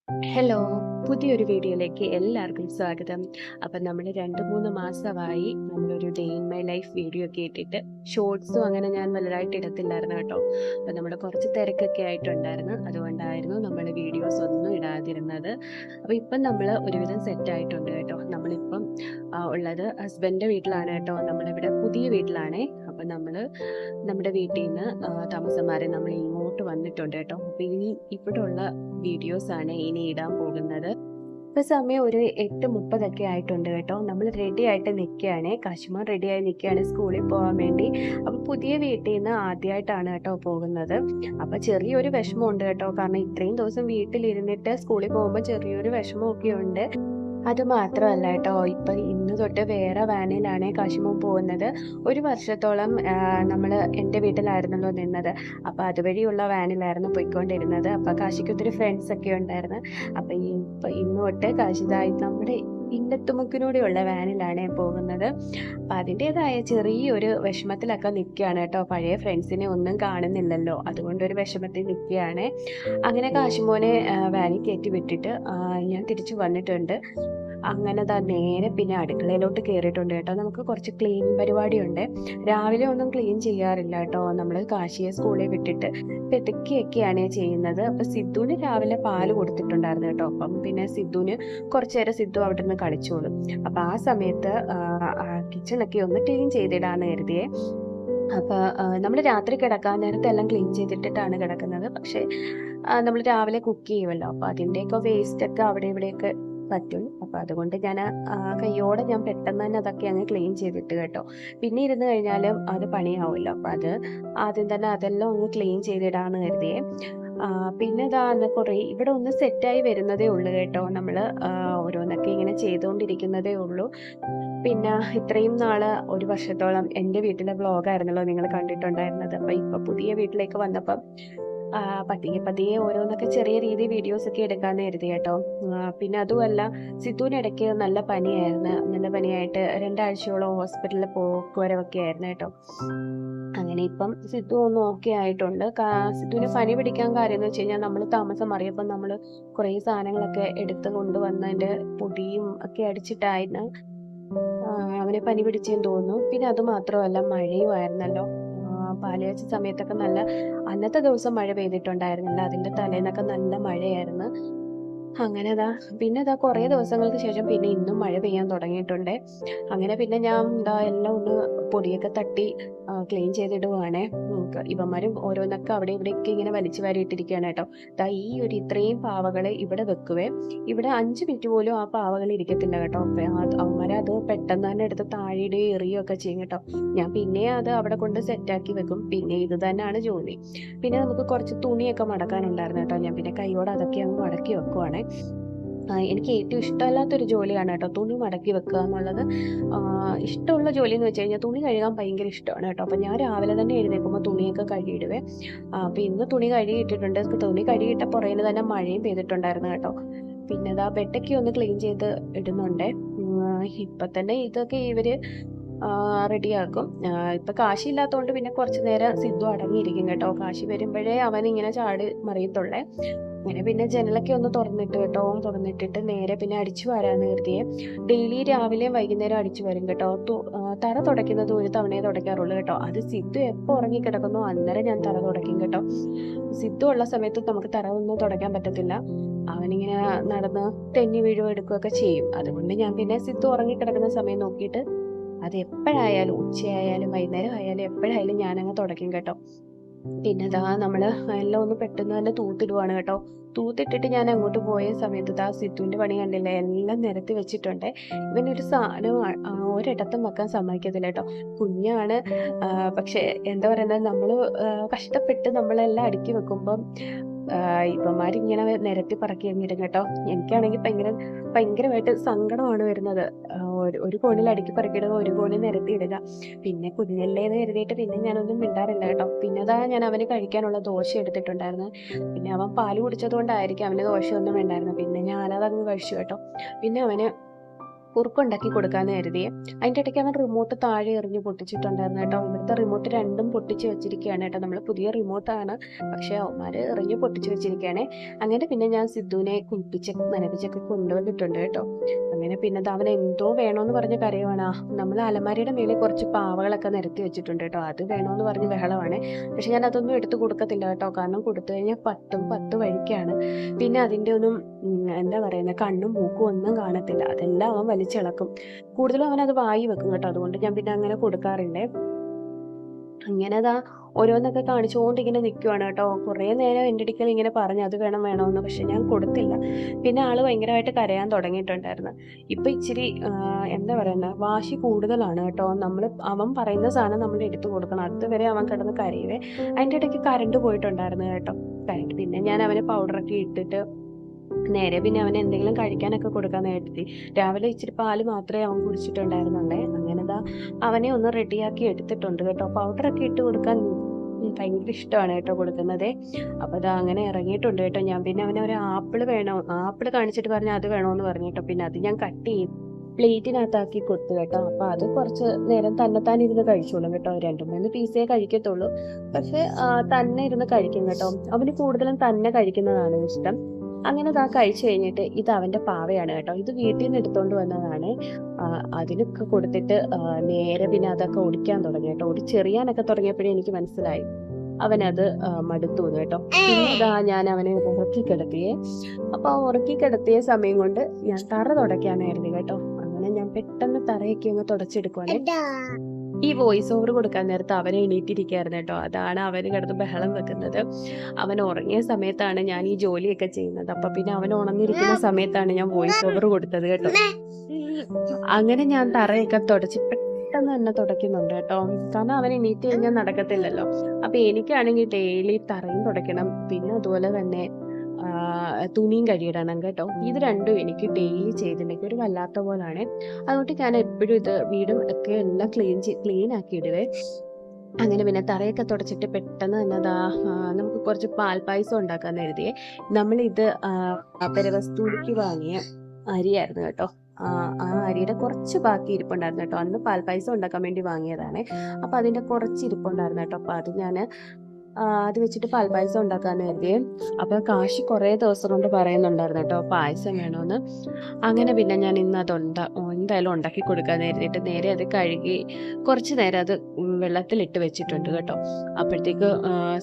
Hello! പുതിയൊരു വീഡിയോയിലേക്ക് എല്ലാവർക്കും സ്വാഗതം. അപ്പം നമ്മൾ 2, 3 മാസമായി നമ്മളൊരു day in my life video ഒക്കെ ഇട്ടിട്ട് ഷോർട്സും അങ്ങനെ ഞാൻ വലുതായിട്ട് ഇടത്തില്ലായിരുന്നു കേട്ടോ. അപ്പം നമ്മുടെ കുറച്ച് തിരക്കൊക്കെ ആയിട്ടുണ്ടായിരുന്നു. അതുകൊണ്ടായിരുന്നു നമ്മൾ വീഡിയോസ് ഒന്നും ഇടാതിരുന്നത്. അപ്പോൾ ഇപ്പം നമ്മൾ ഒരുവിധം സെറ്റ് ആയിട്ടുണ്ട് കേട്ടോ. നമ്മളിപ്പം ഉള്ളത് ഹസ്ബൻഡിൻ്റെ വീട്ടിലാണ് കേട്ടോ. നമ്മളിവിടെ പുതിയ വീട്ടിലാണേ. അപ്പം നമ്മൾ നമ്മുടെ വീട്ടീന്ന് താമസം മാറി നമ്മൾ ഇങ്ങോട്ട് വന്നിട്ടുണ്ട് കേട്ടോ. അപ്പോൾ ഇനി ഇവിടെയുള്ള വീഡിയോസാണ് ഇനി ഇടാൻ പോകുന്നത്. ഇപ്പൊ സമയം ഒരു 8:30 ആയിട്ടുണ്ട് കേട്ടോ. നമ്മൾ റെഡി ആയിട്ട് നിൽക്കുകയാണ്. കശുമാൻ റെഡിയായി നിൽക്കുകയാണ് സ്കൂളിൽ പോകാൻ വേണ്ടി. അപ്പോൾ പുതിയ വീട്ടിൽ നിന്ന് ആദ്യമായിട്ടാണ് കേട്ടോ പോകുന്നത്. അപ്പോൾ ചെറിയൊരു വിഷമമുണ്ട് കേട്ടോ. കാരണം ഇത്രയും ദിവസം വീട്ടിലിരുന്നിട്ട് സ്കൂളിൽ പോകുമ്പോൾ ചെറിയൊരു വിഷമമൊക്കെ ഉണ്ട്. അത് മാത്രമല്ല കേട്ടോ, ഇപ്പം ഇന്ന് തൊട്ട് വേറെ വാനിലാണ് കാശിമോൻ പോകുന്നത്. ഒരു വർഷത്തോളം നമ്മൾ എൻ്റെ വീട്ടിലായിരുന്നല്ലോ നിന്നത്. അപ്പോൾ അതുവഴിയുള്ള വാനിലായിരുന്നു പോയിക്കൊണ്ടിരുന്നത്. അപ്പോൾ കാശിക്ക് ഒത്തിരി ഫ്രണ്ട്സൊക്കെ ഉണ്ടായിരുന്നു. അപ്പോൾ ഇന്ന് തൊട്ട് കാശിതായി നമ്മുടെ ഇല്ലത്തുമുക്കിലൂടെയുള്ള വാനിലാണ് പോകുന്നത്. അപ്പം അതിൻ്റേതായ ചെറിയൊരു വിഷമത്തിലൊക്കെ നിൽക്കുകയാണ് കേട്ടോ. പഴയ ഫ്രണ്ട്സിനെ ഒന്നും കാണുന്നില്ലല്ലോ, അതുകൊണ്ടൊരു വിഷമത്തിൽ നിൽക്കുകയാണ്. അങ്ങനെ കാശിമോനെ വാനിൽ കയറ്റി വിട്ടിട്ട് ഞാൻ തിരിച്ചു വന്നിട്ടുണ്ട്. അങ്ങനെ നേരെ പിന്നെ അടുക്കളയിലോട്ട് കയറിയിട്ടുണ്ട് കേട്ടോ. നമുക്ക് കുറച്ച് ക്ലീൻ പരിപാടിയുണ്ട്. രാവിലെ ഒന്നും ക്ലീൻ ചെയ്യാറില്ല കേട്ടോ. നമ്മൾ കാശിയെ സ്കൂളിൽ വിട്ടിട്ട് പെതുക്കിയൊക്കെയാണ് ചെയ്യുന്നത്. അപ്പം സിദ്ധുവിന് രാവിലെ പാല് കൊടുത്തിട്ടുണ്ടായിരുന്നു കേട്ടോ. അപ്പം പിന്നെ സിദ്ധുവിന് കുറച്ച് നേരം സിദ്ധു അവിടെ നിന്ന് കളിച്ചോളും. അപ്പം ആ സമയത്ത് കിച്ചണൊക്കെ ഒന്ന് ക്ലീൻ ചെയ്തിടാന്ന് കരുതിയേ. അപ്പോൾ നമ്മൾ രാത്രി കിടക്കാൻ നേരത്തെ എല്ലാം ക്ലീൻ ചെയ്തിട്ടിട്ടാണ് കിടക്കുന്നത്. പക്ഷേ നമ്മൾ രാവിലെ കുക്ക് ചെയ്യുമല്ലോ, അപ്പോൾ അതിൻ്റെയൊക്കെ വേസ്റ്റൊക്കെ അവിടെ ഇവിടെയൊക്കെ പറ്റും. അപ്പോൾ അതുകൊണ്ട് ഞാൻ കയ്യോടെ ഞാൻ പെട്ടെന്ന് തന്നെ അതൊക്കെ അങ്ങ് ക്ലീൻ ചെയ്തിട്ട് കേട്ടോ. പിന്നെ ഇരുന്ന് കഴിഞ്ഞാലും അത് പണിയാവുമല്ലോ. അപ്പോൾ അത് ആദ്യം തന്നെ അതെല്ലാം ഒന്ന് ക്ലീൻ ചെയ്തിടാന്ന് കരുതിയേ. പിന്നെ കുറേ ഇവിടെ ഒന്ന് സെറ്റായി വരുന്നതേ ഉള്ളൂ കേട്ടോ. നമ്മൾ ഓരോന്നൊക്കെ ഇങ്ങനെ ചെയ്തുകൊണ്ടിരിക്കുന്നതേ ഉള്ളൂ. പിന്നെ ഇത്രയും നാള് ഒരു വർഷത്തോളം എൻ്റെ വീട്ടിലെ വ്ളോഗായിരുന്നല്ലോ നിങ്ങൾ കണ്ടിട്ടുണ്ടായിരുന്നത്. അപ്പോൾ ഇപ്പോൾ പുതിയ വീട്ടിലേക്ക് വന്നപ്പം പതിയെ ഓരോന്നൊക്കെ ചെറിയ രീതിയിൽ വീഡിയോസൊക്കെ എടുക്കാമെന്ന് കരുതി കേട്ടോ. പിന്നെ അതുമല്ല, സിദ്ധുവിനിടയ്ക്ക് നല്ല പനിയായിരുന്നു. നല്ല പനിയായിട്ട് 2 ആഴ്ചയോളം ഹോസ്പിറ്റലിൽ വരവൊക്കെ ആയിരുന്നു കേട്ടോ. അങ്ങനെ ഇപ്പം സിദ്ധു ഒന്ന് ഓക്കെ ആയിട്ടുണ്ട്. സിദ്ധുവിന് പനി പിടിക്കാൻ കാര്യം എന്ന് വെച്ച് കഴിഞ്ഞാൽ നമ്മൾ താമസം മാറിയപ്പം നമ്മൾ കുറേ സാധനങ്ങളൊക്കെ എടുത്ത് കൊണ്ടുവന്നതിൻ്റെ പൊടിയും ഒക്കെ അടിച്ചിട്ടായിരുന്നു അവനെ പനി പിടിച്ചെന്ന് തോന്നുന്നു. പിന്നെ അത് മാത്രമല്ല, മഴയുമായിരുന്നല്ലോ. പാല് കാച്ച സമയത്തൊക്കെ നല്ല, അന്നത്തെ ദിവസം മഴ പെയ്തിട്ടുണ്ടായിരുന്നില്ല. അതിൻ്റെ തലേന്നൊക്കെ നല്ല മഴയായിരുന്നു. അങ്ങനെ പിന്നെ കുറേ ദിവസങ്ങൾക്ക് ശേഷം പിന്നെ ഇന്നും മഴ പെയ്യാൻ തുടങ്ങിയിട്ടുണ്ട്. അങ്ങനെ പിന്നെ ഞാൻ എല്ലാം ഒന്ന് പൊടിയൊക്കെ തട്ടി ക്ലീൻ ചെയ്തിടുവാണേ. ഇവന്മാരും ഓരോന്നൊക്കെ അവിടെ ഇവിടെയൊക്കെ ഇങ്ങനെ വലിച്ചു വാരിയിട്ടിരിക്കുകയാണ് കേട്ടോ. ഈ ഇത്രയും പാവകളെ ഇവിടെ വെക്കുവേ. ഇവിടെ 5 മിനിറ്റ് പോലും ആ പാവകൾ ഇരിക്കത്തില്ല കേട്ടോ. അവന്മാരത് പെട്ടെന്ന് തന്നെ എടുത്ത് താഴെയിടുകയും എറിയുകയും ഒക്കെ ചെയ്യും കേട്ടോ. ഞാൻ പിന്നെ അത് അവിടെ കൊണ്ട് സെറ്റാക്കി വെക്കും. പിന്നെ ഇത് തന്നെയാണ് ജോലി. പിന്നെ നമുക്ക് കുറച്ച് തുണിയൊക്കെ മടക്കാനുണ്ടായിരുന്നു കേട്ടോ. ഞാൻ പിന്നെ കൈയോടെ അതൊക്കെ അങ്ങ് മടക്കി വെക്കുവാണേ. എനിക്ക് ഏറ്റവും ഇഷ്ടമല്ലാത്തൊരു ജോലിയാണ് കേട്ടോ തുണി മടക്കി വെക്കുക എന്നുള്ളത്. ഇഷ്ടമുള്ള ജോലി എന്ന് വെച്ച് കഴിഞ്ഞാൽ തുണി കഴുകാൻ ഭയങ്കര ഇഷ്ടമാണ് കേട്ടോ. അപ്പം ഞാൻ രാവിലെ തന്നെ എഴുന്നേൽക്കുമ്പോൾ തുണിയൊക്കെ കഴുകിയിടുവേ. അപ്പം ഇന്ന് തുണി കഴുകിയിട്ടിട്ടുണ്ട്. തുണി കഴുകിയിട്ട പുറകിൽ തന്നെ മഴയും പെയ്തിട്ടുണ്ടായിരുന്നു കേട്ടോ. പിന്നെ ബെഡൊക്കെ ഒന്ന് ക്ലീൻ ചെയ്ത് ഇടുന്നുണ്ടേ. ഇപ്പം തന്നെ ഇതൊക്കെ ഇവർ റെഡിയാക്കും. ഇപ്പം കാശി ഇല്ലാത്തതുകൊണ്ട് പിന്നെ കുറച്ച് നേരം സിദ്ധു അടങ്ങിയിരിക്കും കേട്ടോ. കാശി വരുമ്പോഴേ അവനിങ്ങനെ ചാടി മറിയത്തുള്ളേ. അങ്ങനെ പിന്നെ ജനലൊക്കെ ഒന്ന് തുറന്നിട്ടിട്ട് നേരെ പിന്നെ അടിച്ചു വാരാന്ന് കരുതിയേ. ഡെയിലി രാവിലെയും വൈകുന്നേരം അടിച്ചു വരും കേട്ടോ. തറ തുടയ്ക്കുന്നത് ഒരു തവണയെ തുടയ്ക്കാറുള്ളൂ കേട്ടോ. അത് സിദ്ധു എപ്പോൾ ഉറങ്ങിക്കിടക്കുന്നോ അന്നേരം ഞാൻ തറ തുടയ്ക്കും കേട്ടോ. സിദ്ധു ഉള്ള സമയത്ത് നമുക്ക് തറ ഒന്നും തുടയ്ക്കാൻ പറ്റത്തില്ല. അവനിങ്ങനെ നടന്ന് തെന്നി വീഴുകയോ എടുക്കുകയൊക്കെ ചെയ്യും. അതുകൊണ്ട് ഞാൻ പിന്നെ സിദ്ധു ഉറങ്ങിക്കിടക്കുന്ന സമയം നോക്കിയിട്ട് അത് എപ്പോഴായാലും, ഉച്ചയായാലും വൈകുന്നേരം ആയാലും എപ്പോഴായാലും ഞാനങ്ങ് തുടയ്ക്കും കേട്ടോ. പിന്നെ നമ്മൾ എല്ലാം ഒന്ന് പെട്ടെന്ന് തന്നെ തൂത്തിടുവാണ് കേട്ടോ. തൂത്തിട്ടിട്ട് ഞാൻ അങ്ങോട്ട് പോയ സമയത്ത് സിദ്ധുവിൻ്റെ പണി കണ്ടില്ലേ, എല്ലാം നിരത്തി വെച്ചിട്ടുണ്ട്. ഇവനൊരു സാധനം ഒരിടത്തും വെക്കാൻ സമ്മതിക്കത്തില്ല കേട്ടോ. കുഞ്ഞാണ്. പക്ഷെ എന്താ പറയുന്നത്, നമ്മൾ കഷ്ടപ്പെട്ട് നമ്മളെല്ലാം അടുക്കി വെക്കുമ്പം ഇവന്മാരിങ്ങനെ നിരത്തി പറക്കി ഇടും കേട്ടോ. എനിക്കാണെങ്കിൽ ഭയങ്കരമായിട്ട് സങ്കടമാണ് വരുന്നത്. ഒരു കോണിൽ അടുക്കി പറക്കിയിടുക, ഒരു കോണിൽ നിരത്തി ഇടുക. പിന്നെ കുഞ്ഞല്ലേന്ന് കരുതിയിട്ട് പിന്നെ ഞാനൊന്നും മിണ്ടാറില്ല കേട്ടോ. പിന്നെ ഞാൻ അവന് കഴിക്കാനുള്ള ദോശ എടുത്തിട്ടുണ്ടായിരുന്നു. പിന്നെ അവൻ പാല് കുടിച്ചത് കൊണ്ടായിരിക്കും അവന് ദോശയൊന്നും വേണ്ടായിരുന്നു. പിന്നെ ഞാനതങ്ങ് കഴിച്ചു കേട്ടോ. പിന്നെ അവന് കുറുക്കുണ്ടാക്കി കൊടുക്കാമെന്ന് കരുതിയേ. അതിൻ്റെ ഇടയ്ക്ക് അവൻ റിമോട്ട് താഴെ എറിഞ്ഞ് പൊട്ടിച്ചിട്ടുണ്ടായിരുന്നു കേട്ടോ. ഇവിടുത്തെ റിമോട്ട് രണ്ടും പൊട്ടിച്ച് വെച്ചിരിക്കുകയാണ് കേട്ടോ. നമ്മൾ പുതിയ റിമോട്ടാണ്, പക്ഷേ അവന്മാർ എറിഞ്ഞ് പൊട്ടിച്ച് വെച്ചിരിക്കുകയാണ്. അങ്ങനെ പിന്നെ ഞാൻ സിദ്ധുവിനെ കുളിപ്പിച്ച് നനപ്പിച്ചൊക്കെ കൊണ്ടുവന്നിട്ടുണ്ട് കേട്ടോ. അങ്ങനെ പിന്നെ അവൻ എന്തോ വേണമെന്ന് പറഞ്ഞ് കരയുവാണ്. നമ്മൾ അലമാരിയുടെ മേലെ കുറച്ച് പാവകളൊക്കെ നിരത്തി വെച്ചിട്ടുണ്ട് കേട്ടോ. അത് വേണമെന്ന് പറഞ്ഞ് ബഹളമാണ്. പക്ഷെ ഞാൻ അതൊന്നും എടുത്ത് കൊടുക്കത്തില്ല കേട്ടോ. കാരണം കൊടുത്തു കഴിഞ്ഞാൽ പത്ത് വഴിക്കാണ്. പിന്നെ അതിൻ്റെ ഒന്നും എന്താ പറയുന്നത്, കണ്ണും മൂക്കും ഒന്നും കാണത്തില്ല. അതെല്ലാം അവൻ വലിച്ചിളക്കും. കൂടുതലും അവനത് വായി വെക്കും കേട്ടോ. അതുകൊണ്ട് ഞാൻ പിന്നെ അങ്ങനെ കൊടുക്കാറുണ്ട്. അങ്ങനെ ഓരോന്നൊക്കെ കാണിച്ചുകൊണ്ട് ഇങ്ങനെ നിൽക്കുവാണ് കേട്ടോ. കുറേ നേരം എൻ്റെ അടുക്കൽ ഇങ്ങനെ പറഞ്ഞു അത് വേണമെന്ന്. പക്ഷെ ഞാൻ കൊടുത്തില്ല. പിന്നെ ആള് ഭയങ്കരമായിട്ട് കരയാൻ തുടങ്ങിയിട്ടുണ്ടായിരുന്നു. ഇപ്പം ഇച്ചിരി എന്താ പറയുന്നത്, വാശി കൂടുതലാണ് കേട്ടോ. അവൻ പറയുന്ന സാധനം നമ്മൾ എടുത്തു കൊടുക്കണം. അതുവരെ അവൻ കിടന്ന് കരയുവേ. അതിൻ്റെ ഇടയ്ക്ക് കറണ്ട് പോയിട്ടുണ്ടായിരുന്നു കേട്ടോ. പിന്നെ ഞാൻ അവന് പൗഡറൊക്കെ ഇട്ടിട്ട് നേരെ പിന്നെ അവന് എന്തെങ്കിലും കഴിക്കാനൊക്കെ കൊടുക്കാൻ കരുതി. രാവിലെ ഇച്ചിരി പാല് മാത്രമേ അവൻ കുടിച്ചിട്ടുണ്ടായിരുന്നുള്ളേ. അങ്ങനെ അവനെ ഒന്ന് റെഡിയാക്കി എടുത്തിട്ടുണ്ട് കേട്ടോ. പൗഡറൊക്കെ ഇട്ട് കൊടുക്കാൻ ഭയങ്കര ഇഷ്ടമാണ് കേട്ടോ കൊടുക്കുന്നത്. അപ്പോൾ അങ്ങനെ ഇറങ്ങിയിട്ടുണ്ട് കേട്ടോ. ഞാൻ പിന്നെ അവനെ ഒരു ആപ്പിൾ കാണിച്ചിട്ട് പറഞ്ഞാൽ അത് വേണമെന്ന് പറഞ്ഞു കേട്ടോ. പിന്നെ അത് ഞാൻ കട്ട് ചെയ്ത് പ്ലേറ്റിനകത്താക്കി കൊടുത്തു കേട്ടോ. അപ്പോൾ അത് കുറച്ച് നേരം തന്നെത്താൻ ഇരുന്ന് കഴിച്ചോളും കേട്ടോ. 2-3 പീസേ കഴിക്കത്തുള്ളൂ, പക്ഷെ തന്നെ ഇരുന്ന് കഴിക്കും കേട്ടോ. അവന് കൂടുതലും തന്നെ കഴിക്കുന്നതാണ് ഇഷ്ടം. അങ്ങനെ കഴിച്ചു കഴിഞ്ഞിട്ട് ഇത് അവൻ്റെ പാവയാണ് കേട്ടോ. ഇത് വീട്ടിൽ നിന്ന് എടുത്തുകൊണ്ട് വന്നതാണ്. അതിനൊക്കെ കൊടുത്തിട്ട് നേരെ പിന്നെ അതൊക്കെ ഒടിക്കാൻ തുടങ്ങി കേട്ടോ. ഒടിച്ചെറിയാനൊക്കെ തുടങ്ങിയപ്പോഴേ എനിക്ക് മനസ്സിലായി അവനത് മടുത്തു കേട്ടോ. പിന്നെ ഞാൻ അവനെ ഉറക്കി കിടത്തിയേ. അപ്പോൾ ഉറക്കി കിടത്തിയ സമയം കൊണ്ട് ഞാൻ തറ തുടയ്ക്കാനായിരുന്നു കേട്ടോ. അങ്ങനെ ഞാൻ പെട്ടെന്ന് തറയൊക്കെ ഒന്ന് തുടച്ചെടുക്കുവാണേ. ഈ വോയിസ് ഓവർ കൊടുക്കാൻ നേരത്ത് അവനെ എണീറ്റിരിക്കുകയായിരുന്നു കേട്ടോ. അതാണ് അവന് കിടന്ന് ബഹളം വെക്കുന്നത്. അവൻ ഉറങ്ങിയ സമയത്താണ് ഞാൻ ഈ ജോലിയൊക്കെ ചെയ്യുന്നത്. അപ്പം പിന്നെ അവൻ ഉണർന്നിരിക്കുന്ന സമയത്താണ് ഞാൻ വോയിസ് ഓവർ കൊടുത്തത് കേട്ടോ. അങ്ങനെ ഞാൻ തറയൊക്കെ തുടച്ച് പെട്ടെന്ന് തന്നെ തുടയ്ക്കുന്നുണ്ട് കേട്ടോ. കാരണം അവൻ എണീറ്റ് കഴിഞ്ഞാൽ നടക്കത്തില്ലല്ലോ. അപ്പം എനിക്കാണെങ്കിൽ ഡെയിലി തറയും തുടയ്ക്കണം, പിന്നെ അതുപോലെ തന്നെ തുണിയും കഴുകിയിടണം കേട്ടോ. ഇത് രണ്ടും എനിക്ക് ഡെയിലി ചെയ്തിട്ടുണ്ടെങ്കിൽ ഒരു വല്ലാത്ത പോലാണ്. അതുകൊണ്ട് ഞാൻ എപ്പോഴും ഇത് വീടും ഒക്കെ എല്ലാം ക്ലീൻ ആക്കി ഇടുവേ. അങ്ങനെ പിന്നെ തറയൊക്കെ തുടച്ചിട്ട് പെട്ടെന്ന് തന്നെ നമുക്ക് കുറച്ച് പാൽപ്പായസം ഉണ്ടാക്കാന്ന് എഴുതിയേ. നമ്മളിത് പെരവസ്തുവിലേക്ക് വാങ്ങിയ അരിയായിരുന്നു കേട്ടോ. ആ അരിയുടെ കുറച്ച് ബാക്കി ഇരിപ്പുണ്ടായിരുന്നു കേട്ടോ. അന്ന് പാൽപ്പായസം ഉണ്ടാക്കാൻ വേണ്ടി വാങ്ങിയതാണ്. അപ്പം അതിൻ്റെ കുറച്ച് ഇരിപ്പുണ്ടായിരുന്നു കേട്ടോ. അപ്പം അത് ഞാൻ അത് വെച്ചിട്ട് പാൽപ്പായസം ഉണ്ടാക്കാന്ന് കരുതിയേ. അപ്പോൾ കാശി കുറേ ദിവസം കൊണ്ട് പറയുന്നുണ്ടായിരുന്നു കേട്ടോ പായസം വേണമെന്ന്. അങ്ങനെ പിന്നെ ഞാൻ ഇന്ന് എന്തായാലും ഉണ്ടാക്കി കൊടുക്കാന്ന് കരുതിയിട്ട് നേരെ അത് കഴുകി കുറച്ച് നേരം അത് വെള്ളത്തിലിട്ട് വെച്ചിട്ടുണ്ട് കേട്ടോ. അപ്പോഴത്തേക്ക്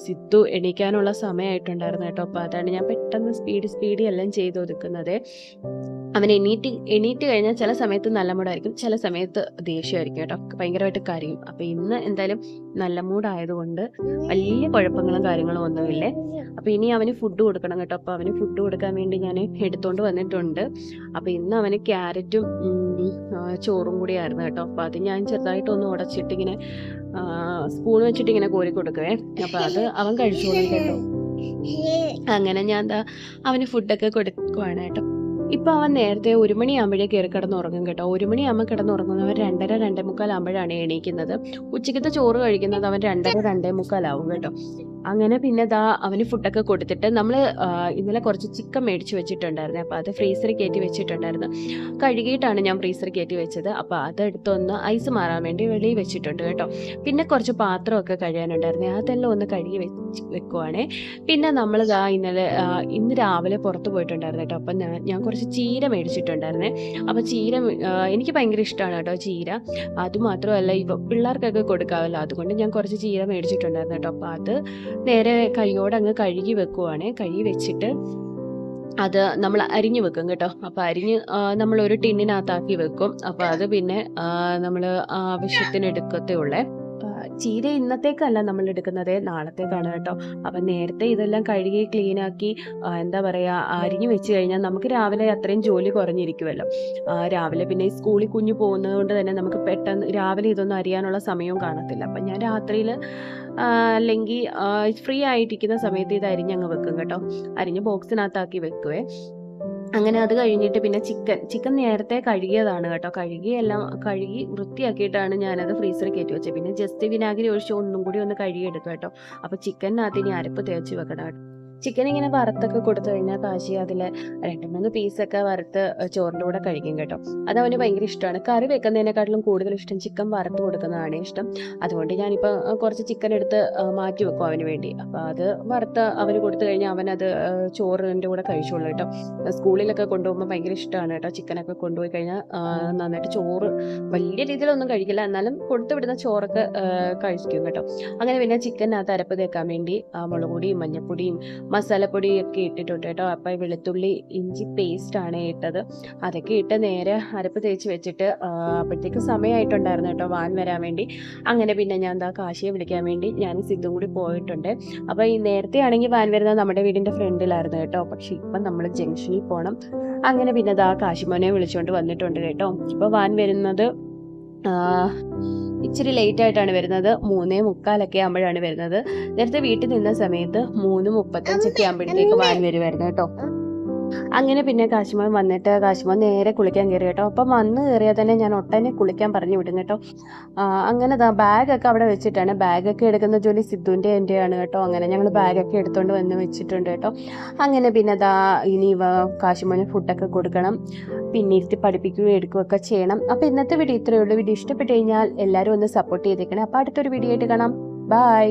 സിദ്ധു എണീക്കാനുള്ള സമയമായിട്ടുണ്ടായിരുന്നു കേട്ടോ. അപ്പോൾ അതാണ് ഞാൻ പെട്ടെന്ന് സ്പീഡി എല്ലാം ചെയ്ത് ഒതുക്കുന്നത്. അവൻ എണീറ്റ് കഴിഞ്ഞാൽ ചില സമയത്ത് നല്ല മൂടായിരിക്കും, ചില സമയത്ത് ദേഷ്യമായിരിക്കും കേട്ടോ. ഭയങ്കരമായിട്ട് കരയും. അപ്പം ഇന്ന് എന്തായാലും നല്ല മൂടായതുകൊണ്ട് വലിയ കുഴപ്പങ്ങളും കാര്യങ്ങളും ഒന്നുമില്ലേ. അപ്പം ഇനി അവന് ഫുഡ് കൊടുക്കണം കേട്ടോ. അപ്പോൾ അവന് ഫുഡ് കൊടുക്കാൻ വേണ്ടി ഞാൻ എടുത്തുകൊണ്ട് വന്നിട്ടുണ്ട്. അപ്പം ഇന്ന് അവന് ക്യാരറ്റും ചോറും കൂടിയായിരുന്നു കേട്ടോ. അപ്പോൾ അത് ഞാൻ ചെറുതായിട്ടൊന്ന് ഉടച്ചിട്ട് ഇങ്ങനെ സ്പൂൺ വെച്ചിട്ട് ഇങ്ങനെ കോരി കൊടുക്കുവേ. അപ്പം അത് അവൻ കഴിച്ചോളും കേട്ടോ. അങ്ങനെ ഞാൻ അവന് ഫുഡൊക്കെ കൊടുക്കുവാണ് കേട്ടോ. ഇപ്പം അവൻ നേരത്തെ 1 മണിയാകുമ്പോഴേ കയറി കിടന്നുറങ്ങും കേട്ടോ. 1 മണിയാകുമ്പോൾ കിടന്നുറങ്ങുന്നവൻ 2:30-2:45 ആകുമ്പോഴാണ് എണീക്കുന്നത്. ഉച്ചയ്ക്കത്തെ ചോറ് കഴിക്കുന്നത് അവൻ 2:30-2:45 ആവും കേട്ടോ. അങ്ങനെ പിന്നെ അവന് ഫുഡൊക്കെ കൊടുത്തിട്ട് നമ്മൾ ഇന്നലെ കുറച്ച് ചിക്കൻ മേടിച്ച് വെച്ചിട്ടുണ്ടായിരുന്നു. അപ്പോൾ അത് ഫ്രീസറിൽ കയറ്റി വെച്ചിട്ടുണ്ടായിരുന്നു. കഴുകിയിട്ടാണ് ഞാൻ ഫ്രീസറിൽ കയറ്റി വെച്ചത്. അപ്പോൾ അതെടുത്തൊന്ന് ഐസ് മാറാൻ വേണ്ടി വെളിയിൽ വെച്ചിട്ടുണ്ട് കേട്ടോ. പിന്നെ കുറച്ച് പാത്രമൊക്കെ കഴുകാനുണ്ടായിരുന്നു. അതെല്ലാം ഒന്ന് കഴുകി വെക്കുവാണേ. പിന്നെ നമ്മൾ ഇന്ന് രാവിലെ പുറത്ത് പോയിട്ടുണ്ടായിരുന്നു കേട്ടോ. അപ്പം ഞാൻ കുറച്ച് ചീര മേടിച്ചിട്ടുണ്ടായിരുന്നേ. അപ്പോൾ ചീര എനിക്ക് ഭയങ്കര ഇഷ്ടമാണ് കേട്ടോ ചീര. അതുമാത്രമല്ല പിള്ളേർക്കൊക്കെ കൊടുക്കാമല്ലോ, അതുകൊണ്ട് ഞാൻ കുറച്ച് ചീര മേടിച്ചിട്ടുണ്ടായിരുന്നു കേട്ടോ. അപ്പോൾ അത് നേരെ കൈയോടെ അങ്ങ് കഴുകി വെക്കുവാണ്. കഴുകി വെച്ചിട്ട് അത് നമ്മൾ അരിഞ്ഞു വെക്കും കേട്ടോ. അപ്പോൾ അരിഞ്ഞ് നമ്മളൊരു ടിന്നിനകത്താക്കി വെക്കും. അപ്പോൾ അത് പിന്നെ നമ്മൾ ആവശ്യത്തിന് എടുക്കത്തേ ഉള്ളേ. ചീര ഇന്നത്തേക്കല്ല നമ്മൾ എടുക്കുന്നത്, നാളത്തേക്കാണ് കേട്ടോ. അപ്പം നേരത്തെ ഇതെല്ലാം കഴുകി ക്ലീനാക്കി എന്താ പറയുക അരിഞ്ഞു വെച്ച് കഴിഞ്ഞാൽ നമുക്ക് രാവിലെ അത്രയും ജോലി കുറഞ്ഞിരിക്കുമല്ലോ. രാവിലെ പിന്നെ ഈ സ്കൂളിൽ കുഞ്ഞു പോകുന്നത് കൊണ്ട് തന്നെ നമുക്ക് പെട്ടെന്ന് രാവിലെ ഇതൊന്നും അരിയാനുള്ള സമയവും കാണത്തില്ല. അപ്പം ഞാൻ രാത്രിയിൽ അല്ലെങ്കിൽ ഫ്രീ ആയിട്ടിരിക്കുന്ന സമയത്ത് ഇത് അരിഞ്ഞങ്ങ് വെക്കും കേട്ടോ. അരിഞ്ഞ് ബോക്സിനകത്താക്കി വെക്കുവേ. അങ്ങനെ അത് കഴിഞ്ഞിട്ട് പിന്നെ ചിക്കൻ നേരത്തെ കഴുകിയതാണ് കേട്ടോ. കഴുകി വൃത്തിയാക്കിയിട്ടാണ് ഞാനത് ഫ്രീസറിൽ കയറ്റി വെച്ചത്. പിന്നെ ജസ്റ്റ് വിനാഗിരി ഒഴിച്ച് ഒന്നും കൂടി ഒന്ന് കഴുകിയെടുക്കും കേട്ടോ. അപ്പോൾ ചിക്കനകത്ത് ഇനി അരപ്പ് തേച്ച് വെക്കണം കേട്ടോ. ചിക്കൻ ഇങ്ങനെ വറുത്തൊക്കെ കൊടുത്തു കഴിഞ്ഞാൽ കാശി അതിൽ 2-3 പീസൊക്കെ വറുത്ത് ചോറിൻ്റെ കൂടെ കഴിക്കും കേട്ടോ. അത് അവന് ഭയങ്കര ഇഷ്ടമാണ്. കറി വെക്കുന്നതിനെക്കാട്ടിലും കൂടുതൽ ഇഷ്ടം ചിക്കൻ വറുത്ത് കൊടുക്കുന്നതാണ് ഇഷ്ടം. അതുകൊണ്ട് ഞാനിപ്പോൾ കുറച്ച് ചിക്കൻ എടുത്ത് മാറ്റി വെക്കും അവന് വേണ്ടി. അപ്പോൾ അത് വറുത്ത് അവന് കൊടുത്തു കഴിഞ്ഞാൽ അവനത് ചോറിൻ്റെ കൂടെ കഴിച്ചോളൂ കേട്ടോ. സ്കൂളിലൊക്കെ കൊണ്ടുപോകുമ്പോൾ ഭയങ്കര ഇഷ്ടമാണ് കേട്ടോ. ചിക്കനൊക്കെ കൊണ്ടുപോയി കഴിഞ്ഞാൽ നന്നായിട്ട് ചോറ് വലിയ രീതിയിലൊന്നും കഴിക്കില്ല, എന്നാലും കൊടുത്തു വിടുന്ന ചോറൊക്കെ കഴിക്കും കേട്ടോ. അങ്ങനെ പിന്നെ ചിക്കനകത്ത് അരപ്പ് തേക്കാൻ വേണ്ടി മുളക് പൊടിയും മഞ്ഞൾപ്പൊടിയും മസാലപ്പൊടിയൊക്കെ ഇട്ടിട്ടുണ്ട് കേട്ടോ. അപ്പോൾ വെളുത്തുള്ളി ഇഞ്ചി പേസ്റ്റാണ് ഇട്ടത്. അതൊക്കെ ഇട്ട് നേരെ അരപ്പ് തേച്ച് വെച്ചിട്ട് അപ്പോഴത്തേക്ക് സമയമായിട്ടുണ്ടായിരുന്നു കേട്ടോ വാൻ വരാൻ വേണ്ടി. അങ്ങനെ പിന്നെ ഞാൻ കാശിയെ വിളിക്കാൻ വേണ്ടി ഞാൻ സിദ്ധും കൂടി പോയിട്ടുണ്ട്. അപ്പോൾ ഈ നേരത്തെ ആണെങ്കിൽ വാൻ വരുന്നത് നമ്മുടെ വീടിൻ്റെ ഫ്രണ്ടിലായിരുന്നു കേട്ടോ. പക്ഷെ ഇപ്പം നമ്മൾ ജംഗ്ഷനിൽ പോകണം. അങ്ങനെ പിന്നെ കാശിമോനെ വിളിച്ചുകൊണ്ട് വന്നിട്ടുണ്ട് കേട്ടോ. ഇപ്പോൾ വാൻ വരുന്നത് ഇച്ചിരി ലേറ്റായിട്ടാണ് വരുന്നത്. 3:45 ആകുമ്പോഴാണ് വരുന്നത്. നേരത്തെ വീട്ടിൽ നിന്ന സമയത്ത് 3:35 ആകുമ്പോഴത്തേക്ക് വാൻ വരുമായിരുന്നു കേട്ടോ. അങ്ങനെ പിന്നെ കാശിമോൻ വന്നിട്ട് കാശിമോൻ നേരെ കുളിക്കാൻ കയറി കേട്ടോ. അപ്പം വന്ന് കയറിയാൽ തന്നെ ഞാൻ ഒട്ടനെ കുളിക്കാൻ പറഞ്ഞു വിടും കേട്ടോ. അങ്ങനെ ബാഗൊക്കെ അവിടെ വെച്ചിട്ടാണ്. ബാഗൊക്കെ എടുക്കുന്ന ജോലി സിദ്ധുവിൻ്റെ എൻ്റെയാണ് കേട്ടോ. അങ്ങനെ ഞങ്ങൾ ബാഗൊക്കെ എടുത്തുകൊണ്ട് വന്ന് വെച്ചിട്ടുണ്ട് കേട്ടോ. അങ്ങനെ പിന്നെ ഇനി കാശിമോന് ഫുഡൊക്കെ കൊടുക്കണം, പിന്നെ ഇരുത്തി പഠിപ്പിക്കുകയും എടുക്കുകയൊക്കെ ചെയ്യണം. അപ്പോൾ ഇന്നത്തെ വീഡിയോ ഇത്രയേ ഉള്ളൂ. വീഡിയോ ഇഷ്ടപ്പെട്ട് കഴിഞ്ഞാൽ എല്ലാവരും ഒന്ന് സപ്പോർട്ട് ചെയ്തേക്കണേ. അപ്പോൾ അടുത്തൊരു വീഡിയോ ആയിട്ട് കാണാം. ബൈ.